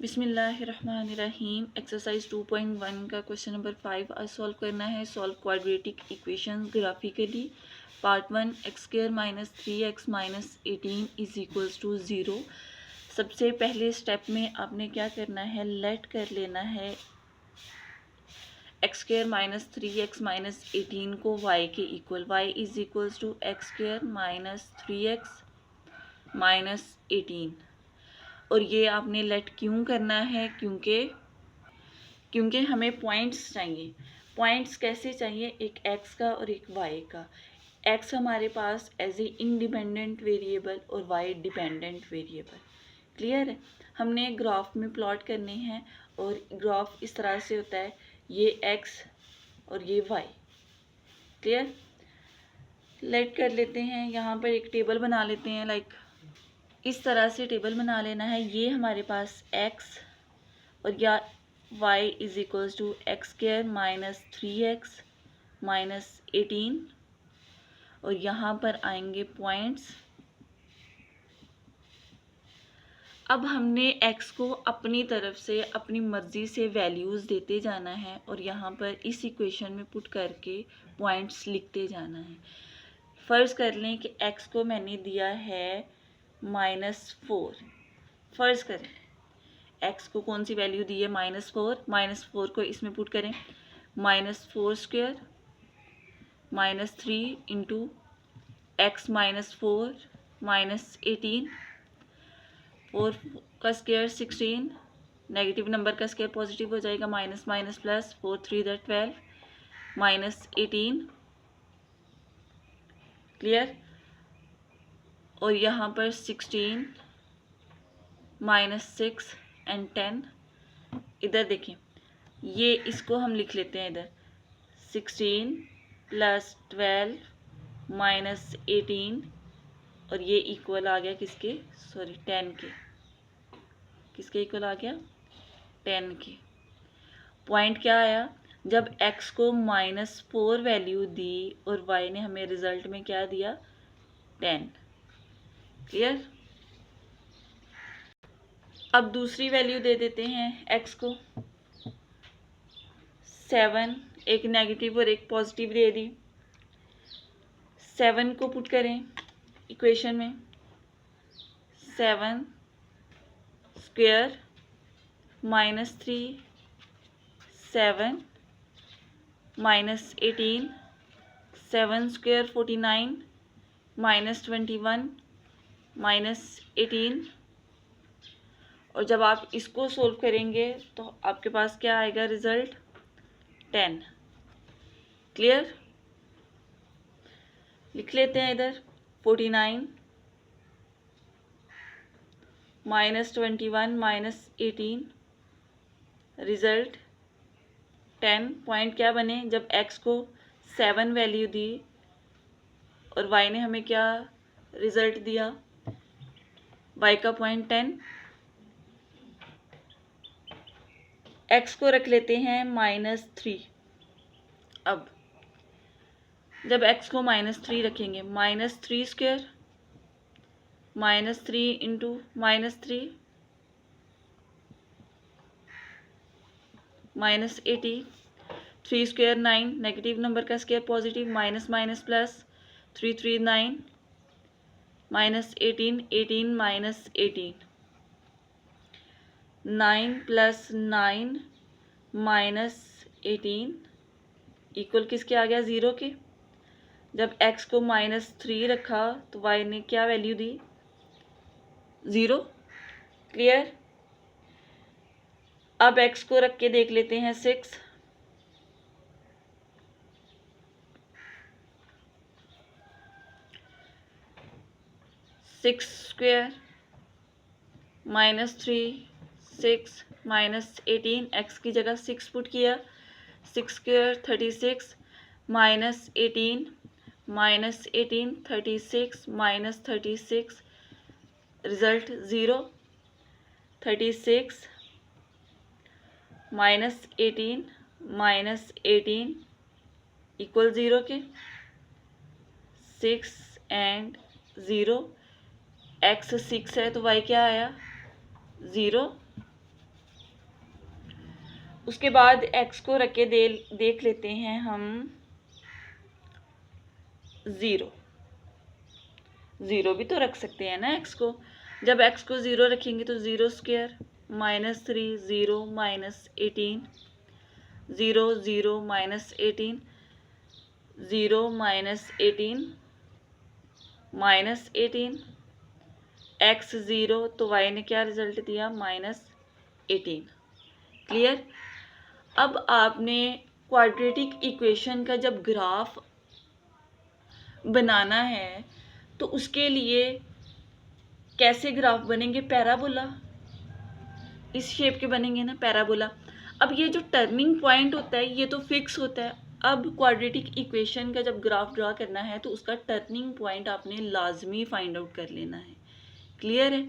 बिस्मिल्लाहिर्रहमानिर्रहीम। एक्सरसाइज 2.1 का question number 5 आज सॉल्व करना है। Solve quadratic equation graphically. Part 1 x square minus 3x minus 18 is equals to 0। सबसे पहले स्टेप में आपने क्या करना है, लेट कर लेना है x square minus 3x minus 18 को y के equal. y is equals to x square minus 3x minus 18। और ये आपने लेट क्यों करना है, क्योंकि हमें पॉइंट्स चाहिए। पॉइंट्स कैसे चाहिए, एक एक्स का और एक वाई का। एक्स हमारे पास एज ए इंडिपेंडेंट वेरिएबल और वाई डिपेंडेंट वेरिएबल। क्लियर है। हमने ग्राफ में प्लॉट करने हैं और ग्राफ इस तरह से होता है, ये एक्स और ये वाई। क्लियर। लेट कर लेते हैं, यहाँ पर एक टेबल बना लेते हैं। लाइक इस तरह से टेबल बना लेना है। ये हमारे पास x और या y is equals to x square minus 3x minus 18 और यहाँ पर आएंगे पॉइंट्स। अब हमने x को अपनी तरफ से अपनी मर्जी से वैल्यूज़ देते जाना है और यहाँ पर इस इक्वेशन में पुट करके पॉइंट्स लिखते जाना है। फ़र्ज़ कर लें कि x को मैंने दिया है -4। फ़र्ज़ करें x को कौन सी वैल्यू दी है, -4। -4 को इसमें पुट करें, -4 square minus 3 into x minus 4 minus 18। 4 का स्क्वायर 16, नेगेटिव नंबर का स्क्वायर पॉजिटिव हो जाएगा, minus minus plus, 4 3 12 minus 18। Clear. और यहाँ पर 16 -6 एंड 10। इधर देखें, ये इसको हम लिख लेते हैं इधर 16 प्लस 12 माइनस 18 और ये इक्वल आ गया किसके, 10 के। किसके इक्वल आ गया, 10 के। पॉइंट क्या आया, जब x को -4 वैल्यू दी और y ने हमें रिजल्ट में क्या दिया, 10। क्लियर। अब दूसरी वैल्यू दे देते हैं x को, 7। एक नेगेटिव और एक पॉजिटिव दे दी। 7 को पुट करें इक्वेशन में, 7 स्क्वायर -3 7 माइनस 18, 7 स्क्वायर 49 -21 माइनस 18। और जब आप इसको सोल्व करेंगे तो आपके पास क्या आएगा रिजल्ट, 10। क्लियर। लिख लेते हैं इधर 49 -21 माइनस 18 रिजल्ट 10। पॉइंट क्या बने, जब x को 7 वैल्यू दी और y ने हमें क्या रिजल्ट दिया, y का पॉइंट 10। x को रख लेते हैं -3। अब जब x को -3 रखेंगे, -3 square -3 into -3 -80, 3 square 9, negative number का square positive, minus minus plus, 3 3 9 -18 18 -18, 9 plus 9 -18 equal किसके आ गया, 0 के। जब x को -3 रखा तो y ने क्या वैल्यू दी, 0। क्लियर। अब x को रख के देख लेते हैं 6। 6 स्क्वायर -3 6 -18, x की जगह 6 पुट किया, 6 स्क्वायर 36 -18 -18 36 -36 रिजल्ट 0। 36 -18 -18 इक्वल 0 के। 6 एंड 0, x 6 है तो y क्या आया, 0। उसके बाद x को रख के देख लेते हैं हम 0 भी तो रख सकते हैं ना x को। जब x को 0 रखेंगे तो 0 स्क्वायर -3 0 -18 0 0 -18 0 -18 -18 x 0 तो y ने क्या रिजल्ट दिया -18। क्लियर। अब आपने क्वाड्रेटिक इक्वेशन का जब ग्राफ बनाना है तो उसके लिए कैसे ग्राफ बनेंगे, पैराबोला, इस शेप के बनेंगे ना, पैराबोला। अब ये जो टर्निंग पॉइंट होता है ये तो फिक्स होता है। अब क्वाड्रेटिक इक्वेशन का जब ग्राफ ड्रा करना है तो उसका टर्निंग पॉइंट आपने लाजमी फाइंड आउट कर लेना है। क्लियर है।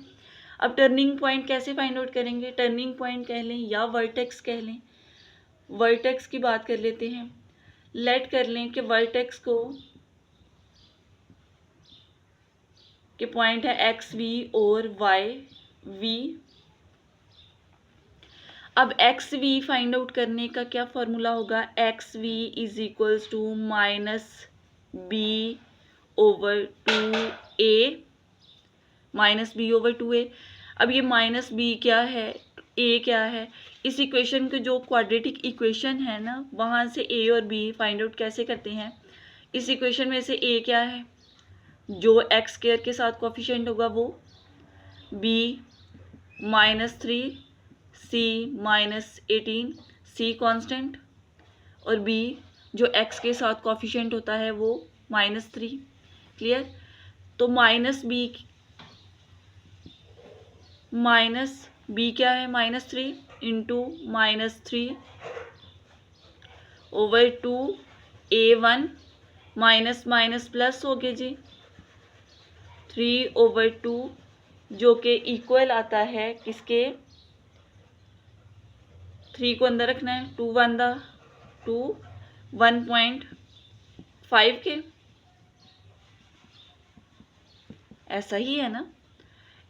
अब टर्निंग पॉइंट कैसे फाइंड आउट करेंगे, टर्निंग पॉइंट कह लें या वर्टेक्स कह लें। वर्टेक्स की बात कर लेते हैं। लेट कर लें कि वर्टेक्स को के पॉइंट है एक्स वी और वाई वी। अब एक्स वी फाइंड आउट करने का क्या फॉर्मूला होगा, x v is equals to -b/2a -b/2a। अब ये -b क्या है, a क्या है, इस इक्वेशन के जो क्वाड्रेटिक इक्वेशन है ना वहाँ से a और b फाइंड आउट कैसे करते हैं। इस इक्वेशन में से a क्या है, जो एक्स स्क्वायर के साथ कोफिशिएंट होगा वो, b -3 c -18 c कांस्टेंट, और b जो x के साथ कोफिशिएंट होता है वो -3। क्लियर। तो माइनस b क्या है, -3 into -3/2a1 minus minus plus हो गया जी 3/2 जो कि इक्वल आता है किसके, 3 को अंदर रखना है, 2 1.5 के, ऐसा ही है ना।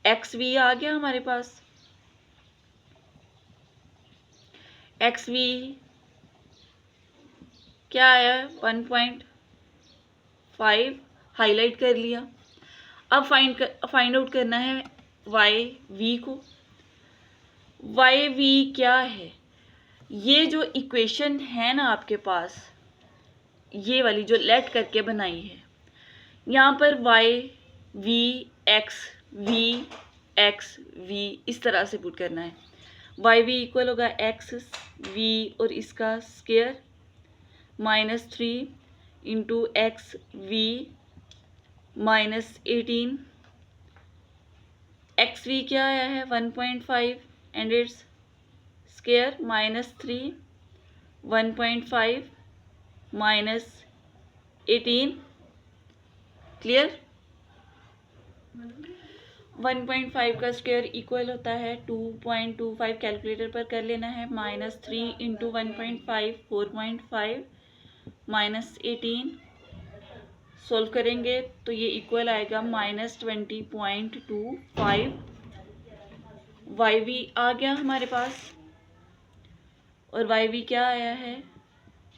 एक्स वी आ गया हमारे पास, एक्स वी क्या आया 1.5, हाईलाइट कर लिया। अब फाइंड आउट करना है वाई वी को। वाई वी क्या है, ये जो इक्वेशन है ना आपके पास, ये वाली जो लेट करके बनाई है, यहाँ पर वाई वी एक्स वी इस तरह से पुट करना है। वाई वी इक्वल होगा एक्स वी और इसका square -3 into x v -18। X v क्या आया है 1.5 एंड इट्स स्क्वायर -3 1.5 -18। क्लियर। 1.5 का स्क्वायर इक्वल होता है 2.25, कैलकुलेटर पर कर लेना है, -3 इंटू 1.5 4.5 -18। सोल्व करेंगे तो ये इक्वल आएगा -20.25। वाई वी आ गया हमारे पास, और वाई वी क्या आया है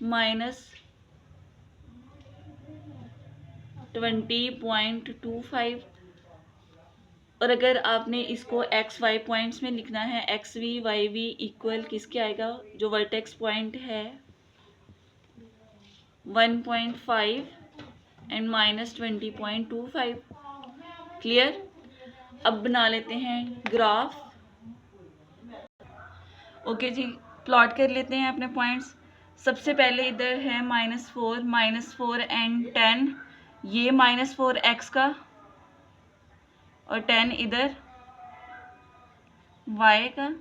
-20.25। और अगर आपने इसको एक्स वाई पॉइंट्स में लिखना है, x v y v equal किसके आएगा, जो वर्टेक्स पॉइंट है 1.5 एंड -20.25। क्लियर। अब बना लेते हैं ग्राफ। ओके जी, प्लॉट कर लेते हैं अपने पॉइंट्स। सबसे पहले इधर है -4 एंड 10, ये -4 एक्स का और 10 इधर y का।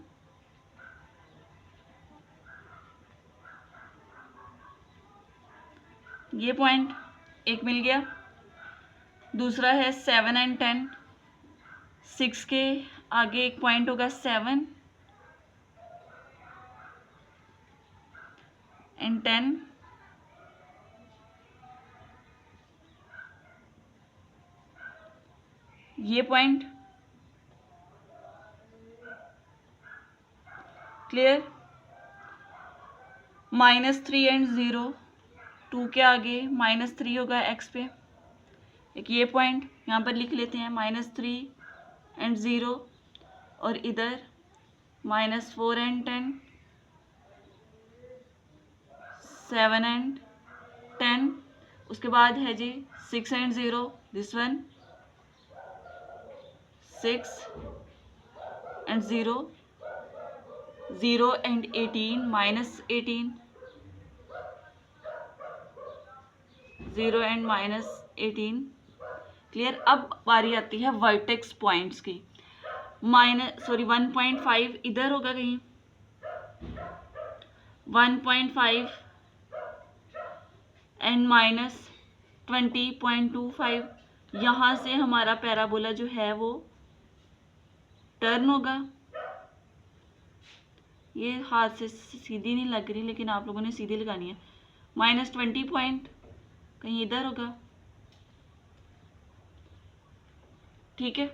ये पॉइंट एक मिल गया। दूसरा है 7 एंड 10, 6 के आगे एक पॉइंट होगा 7 एंड 10। ये पॉइंट। क्लियर। -3 एंड 0, 2 के आगे -3 होगा x पे। एक ये पॉइंट यहाँ पर लिख लेते हैं, -3 एंड 0, और इधर -4 एंड 10, 7 एंड 10, उसके बाद है जी 6 and 0, this one, 6 and 0, 0 and 18, -18, 0 and -18। Clear. अब बारी आती है वर्टेक्स पॉइंट्स की। 1.5 इधर होगा कहीं, 1.5 एंड -20.25, यहाँ से हमारा पैराबोला जो है वो टर्न होगा। ये हाथ से सीधी नहीं लग रही, लेकिन आप लोगों ने सीधी लगानी है। -20 पॉइंट कहीं इधर होगा, ठीक है।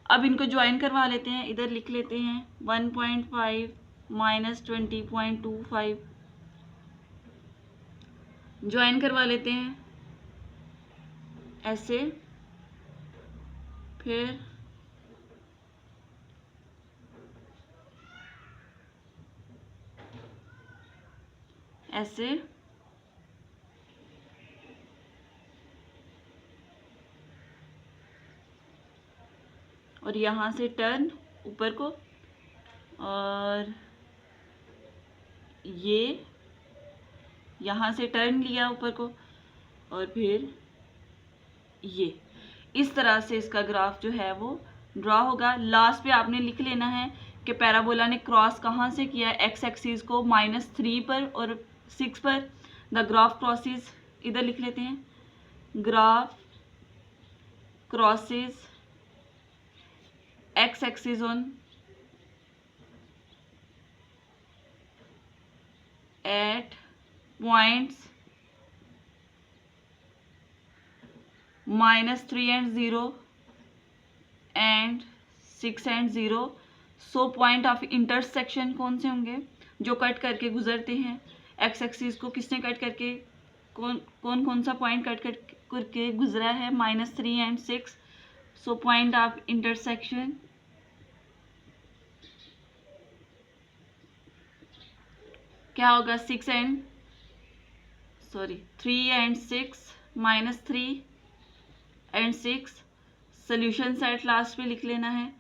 अब इनको ज्वाइन करवा लेते हैं, इधर लिख लेते हैं 1.5 -20.25, ज्वाइन करवा लेते हैं ऐसे, फिर ऐसे, और यहाँ से टर्न ऊपर को, और ये यहाँ से टर्न लिया ऊपर को, और फिर ये इस तरह से इसका ग्राफ जो है वो ड्रॉ होगा। लास्ट पे आपने लिख लेना है कि पैराबोला ने क्रॉस कहाँ से किया, एक्स एक्सिस को -3 पर और 6 पर। द ग्राफ क्रॉसेस, इधर लिख लेते हैं, graph crosses x axis on at points -3 and 0 and 6 and 0। So point of intersection कौन से होंगे, जो कट करके गुजरते हैं। एक्स एक्सिस को किसने कट करके, कौन सा पॉइंट कट करके गुजरा है, -3 and 6। So point of intersection क्या होगा, 3 and 6, -3 and 6। Solution set last पे लिख लेना है,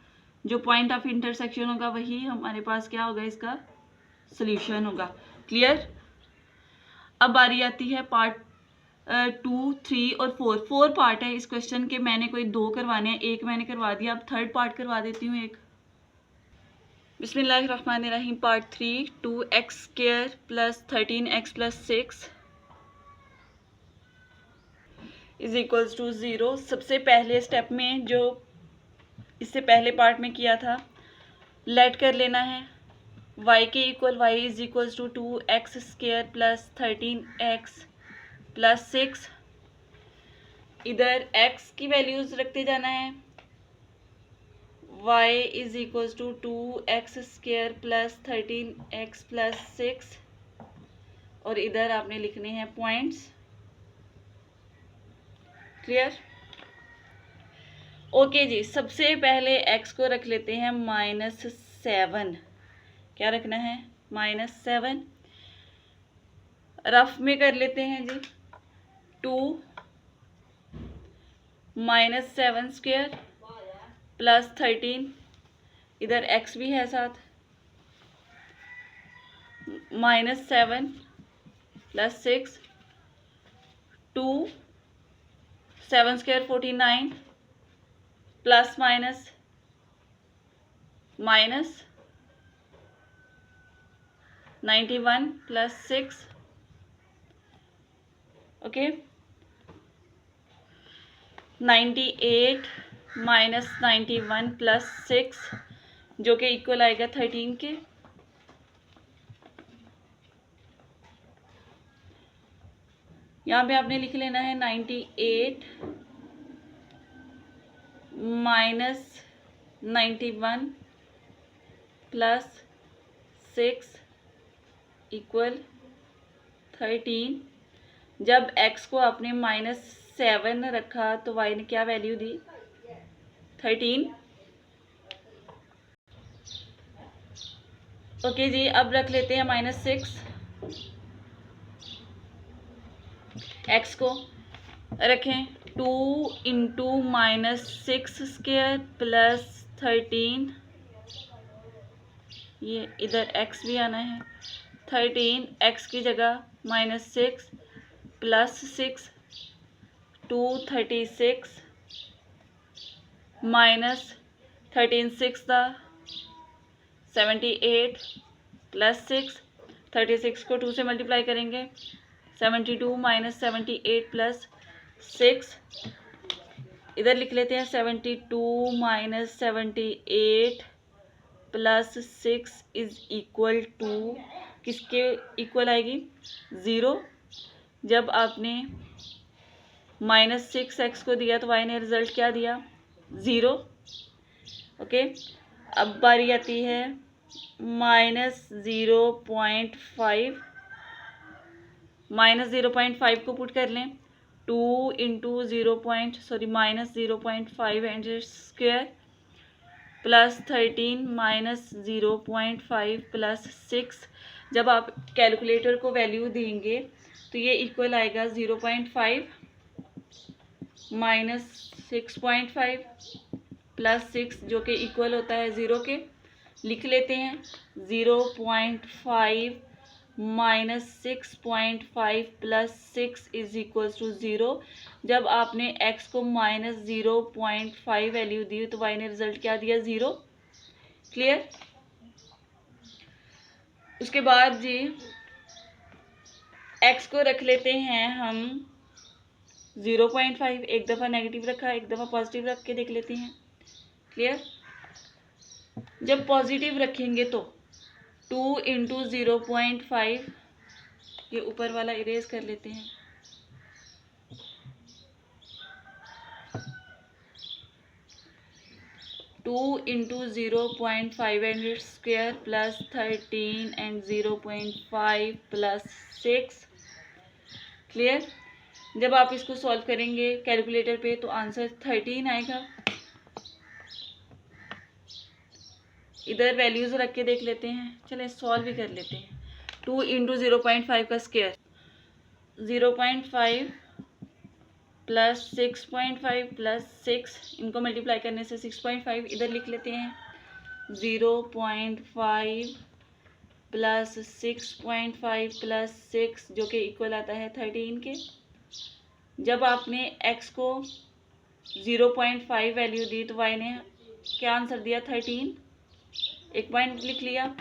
जो पॉइंट ऑफ इंटरसेक्शन होगा वही हमारे पास क्या होगा, इसका सोल्यूशन होगा। क्लियर। अब बारी आती है पार्ट 2, 3 और 4 पार्ट है इस क्वेश्चन के। मैंने कोई 2 करवाने हैं, एक मैंने करवा दिया, अब थर्ड पार्ट करवा देती हूँ एक। बिस्मिल्लाहिर्रहमानिर्रहीम। Part 3, 2x² + 13x + 6 = 0। सबसे पहले स्टेप में जो इससे पहले पार्ट में किया था, लेट कर लेना है y के इक्वल y = 2x² + 13x + 6। इधर x की वैल्यूज रखते जाना है, y = 2x² + 13x + 6, और इधर आपने लिखने हैं पॉइंट्स। क्लियर। ओके जी। सबसे पहले x को रख लेते हैं -7। क्या रखना है, -7। रफ में कर लेते हैं जी, 2 -7² + 13, इधर x भी है साथ, -7 + 6, 2 7² 49, प्लस माइनस -91 + 6। ओके, 98 - 91 + 6, जो कि इक्वल आएगा 13 के। यहाँ पे आपने लिख लेना है 98 - 91 + 6 इक्वल 13। जब x को आपने -7 रखा तो y ने क्या वैल्यू दी? 13। ओके जी, अब रख लेते हैं -6। x को रखें 2 इंटू -6² प्लस 13, ये इधर x भी आना है। 13 x की जगह -6 प्लस 6, 2 36 माइनस 13 6 78 प्लस 6, 36 को 2 से मल्टीप्लाई करेंगे, 72 माइनस 78 प्लस 6, इधर लिख लेते हैं 72 minus 78 plus 6 is equal to, किसके इक्वल आएगी? 0। जब आपने -6x को दिया तो y ने रिजल्ट क्या दिया? 0। ओके, अब बारी आती है -0.5। -0.5 को पुट कर लें, 2 into -0.5 and square plus 13 minus 0.5 plus 6। जब आप कैलकुलेटर को वैल्यू देंगे तो ये इक्वल आएगा 0.5 माइनस 6.5 प्लस 6, जो कि इक्वल होता है 0 के। लिख लेते हैं 0.5 minus 6.5 plus 6 is equal to 0। जब आपने x को -0.5 वैल्यू दी तो y ने रिजल्ट क्या दिया? 0। क्लियर? उसके बाद जी x को रख लेते हैं हम 0.5, एक दफ़ा नेगेटिव रखा, एक दफ़ा पॉजिटिव रख के देख लेते हैं। क्लियर? जब पॉजिटिव रखेंगे तो 2 इंटू 0.5, ये ऊपर वाला इरेज कर लेते हैं, 2 into 0.5 and square plus 13 and 0.5 plus 6। Clear? जब आप इसको सॉल्व करेंगे कैलकुलेटर पे तो आंसर 13 आएगा। इधर वैल्यूज रख के देख लेते हैं, चलें सॉल्व भी कर लेते हैं। 2 इंटू 0.5 का स्क्वायर, 0.5 प्लस 6.5 प्लस 6, इनको मल्टीप्लाई करने से 6.5, इधर लिख लेते हैं 0.5 प्लस 6.5 प्लस 6, जो कि इक्वल आता है 13 के। जब आपने x को 0.5 वैल्यू दी तो y ने क्या आंसर दिया? 13। एक पॉइंट लिख लिया।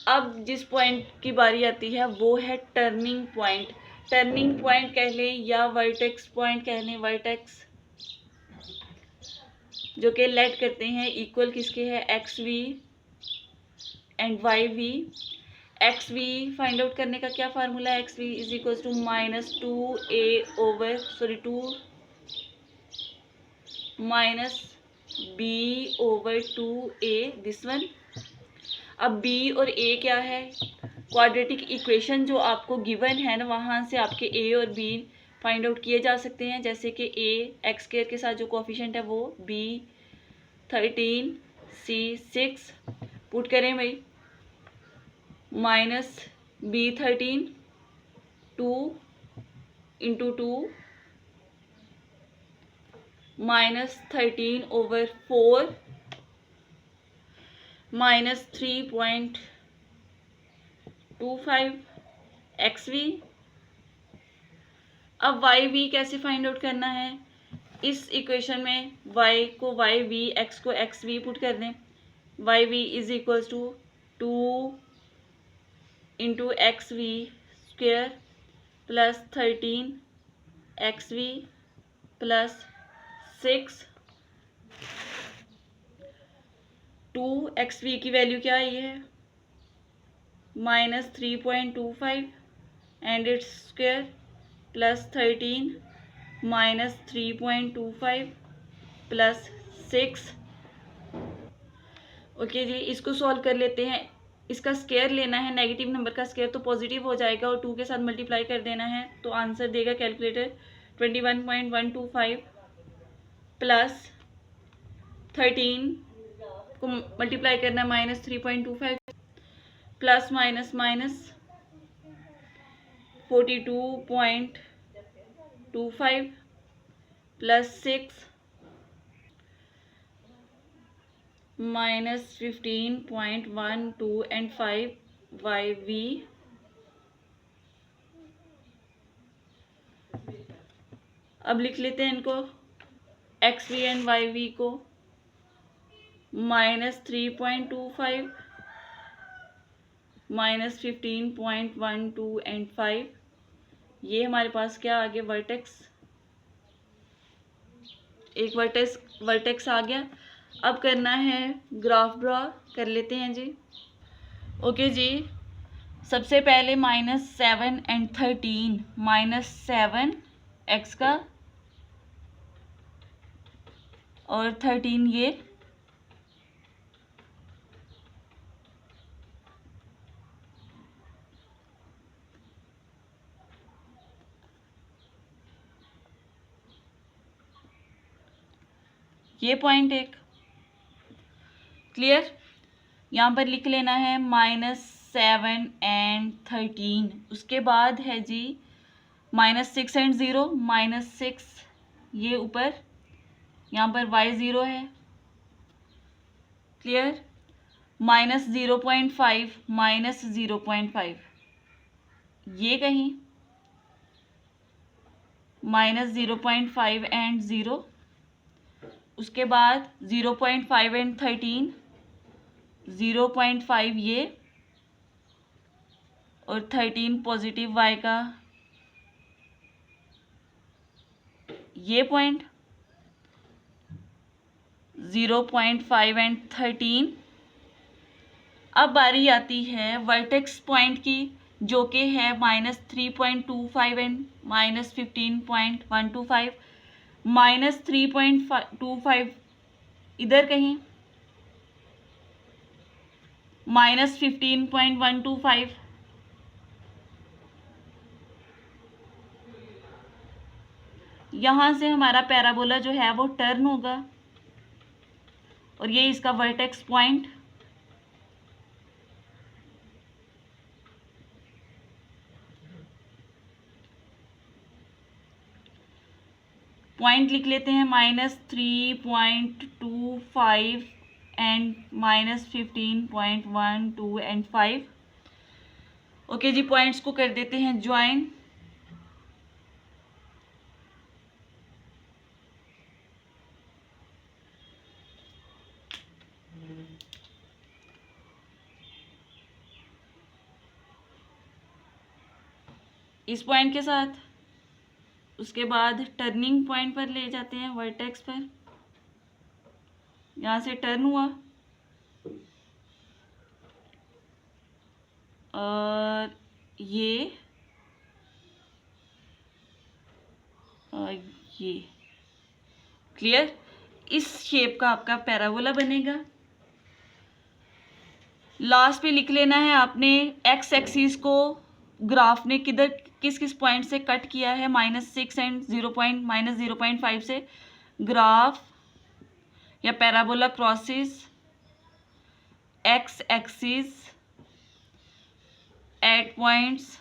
अब जिस पॉइंट की बारी आती है वो है टर्निंग पॉइंट। टर्निंग पॉइंट कह लें या वर्टेक्स पॉइंट कह लें, वर्टेक्स जो कि लेट करते हैं इक्वल किसके है? X v and y v. X v find out करने का क्या फार्मूला है? X v is equal to -2 minus b over 2a, this one. अब b और a क्या है? क्वाड्रेटिक इक्वेशन जो आपको गिवन है ना, वहाँ से आपके a और b फाइंड आउट किए जा सकते हैं। जैसे कि a x स्क्वायर के साथ जो कोफिशिएंट है वो b 13, c 6, पुट करें भाई, minus b 13, 2 into 2 minus 13 over 4 minus 3.25 x v. अब वाई वी कैसे फाइंड आउट करना है? इस इक्वेशन में y को वाई वी, x को एक्स वी पुट कर दें। Y v is equals to 2 into x v square plus 13 x v plus 6। 2xv की वैल्यू क्या आई है? -3.25 and it's square plus 13 -3.25 plus 6। Okay जी, इसको सॉल्व कर लेते हैं। इसका स्केयर लेना है, नेगेटिव नंबर का स्केयर तो पॉजिटिव हो जाएगा और 2 के साथ मल्टीप्लाई कर देना है, तो आंसर देगा कैलकुलेटर 21.125 प्लस 13 को मल्टीप्लाई करना है -3.25 plus minus minus 42.25 plus 6 -15.12 and 5 YV अब लिख लेते हैं इनको XV एंड YV को -3.25 -15.12 एंड 5, ये हमारे पास क्या आ गया, वर्टेक्स, एक वर्टेक्स आ गया। अब करना है ग्राफ ड्रॉ, कर लेते हैं जी। ओके जी, सबसे पहले -7 एंड 13, -7 x का और 13 ये पॉइंट एक क्लियर। यहाँ पर लिख लेना है -7 एंड 13, उसके बाद है जी -6 एंड 0, -6 ये ऊपर, यहाँ पर y0 है, क्लियर। -0.5 -0.5 ये कहीं -0.5 एंड 0, उसके बाद 0.5 एंड 13, 0.5 ये और 13 पॉजिटिव y का ये पॉइंट, 0.5 एंड 13। अब बारी आती है वर्टेक्स पॉइंट की, जो कि है -3.25 एंड -15.125, -3.25 इधर कहीं, -15.125, यहाँ से हमारा पैराबोला जो है वो टर्न होगा और ये इसका वर्टेक्स पॉइंट, लिख लेते हैं -3.25 एंड -15.12 एंड 5। ओके जी, पॉइंट्स को कर देते हैं ज्वाइन। इस पॉइंट के साथ, उसके बाद टर्निंग पॉइंट पर ले जाते हैं, वर्टेक्स पर, यहाँ से टर्न हुआ और ये क्लियर। इस शेप का आपका पैराबोला बनेगा। लास्ट पे लिख लेना है आपने एक्स एक्सिस को ग्राफ ने किधर किस किस पॉइंट से कट किया है, -6 एंड -0.5 से। ग्राफ या parabola crosses x axis at points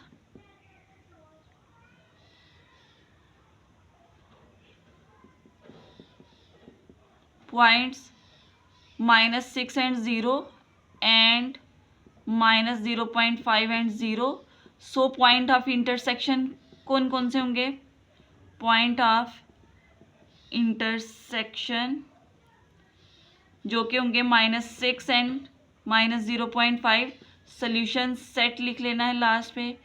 -6 and 0 and -0.5 and 0। So point of intersection कौन कौन से होंगे? पॉइंट ऑफ इंटरसेक्शन जो कि होंगे -6 एंड -0.5। सोल्यूशन सेट लिख लेना है लास्ट पे,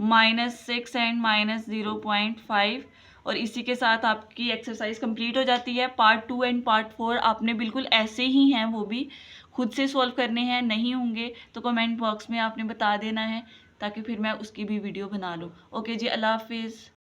-6 एंड -0.5। और इसी के साथ आपकी एक्सरसाइज कंप्लीट हो जाती है। पार्ट 2 एंड पार्ट 4 आपने बिल्कुल ऐसे ही हैं, वो भी खुद से सॉल्व करने हैं। नहीं होंगे तो कमेंट बॉक्स में आपने बता देना है, ताकि फिर मैं उसकी भी वीडियो बना लूँ। ओके जी, अल्लाह हाफिज़।